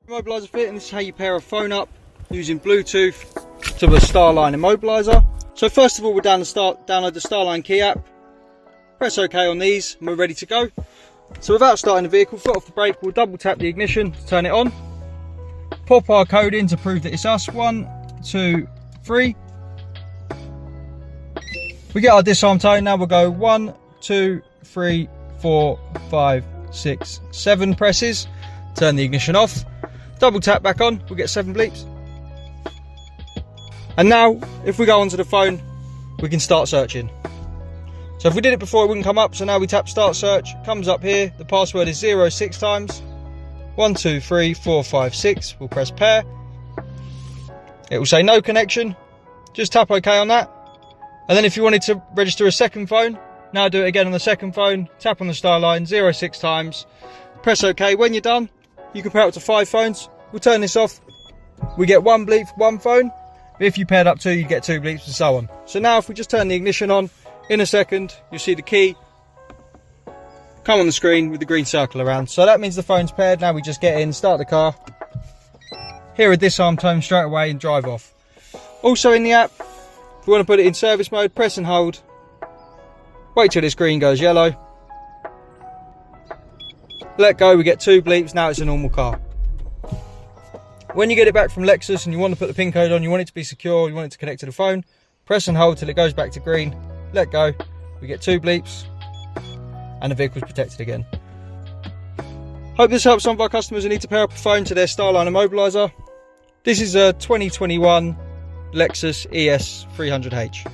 Immobiliser Fit, and this is how you pair a phone up using Bluetooth to the Starline Immobiliser. So first of all, we'll download the Starline key app, press OK on these, and we're ready to go. So without starting the vehicle, foot off the brake, we'll double tap the ignition to turn it on. Pop our code in to prove that it's us. 1, 2, 3. We get our disarm tone. Now we'll go 1, 2, 3, 4, 5, 6, 7 presses. Turn the ignition off. Double tap back on, we'll get 7 bleeps. And now, if we go onto the phone, we can start searching. So if we did it before, it wouldn't come up. So now we tap start search, it comes up here. The password is 0 6 times. 1, 2, 3, 4, 5, 6. We'll press pair. It will say no connection. Just tap OK on that. And then if you wanted to register a second phone, now do it again on the second phone. Tap on the Starline 0 6 times. Press OK. When you're done, you can pair up to 5 phones. We'll turn this off. We get 1 bleep for 1 phone. If you paired up 2, you get 2 bleeps and so on. So now if we just turn the ignition on, in a second, you'll see the key come on the screen with the green circle around. So that means the phone's paired. Now we just get in, start the car, hear a disarm tone straight away and drive off. Also in the app, if we want to put it in service mode, press and hold. Wait till this green goes yellow. Let go, we get 2 bleeps. Now it's a normal car. When you get it back from Lexus and you want to put the PIN code on, you want it to be secure, you want it to connect to the phone, press and hold till it goes back to green. Let go, we get 2 bleeps, and the vehicle's protected again. Hope this helps some of our customers who need to pair up a phone to their Starline Immobiliser. This is a 2021 Lexus ES300h.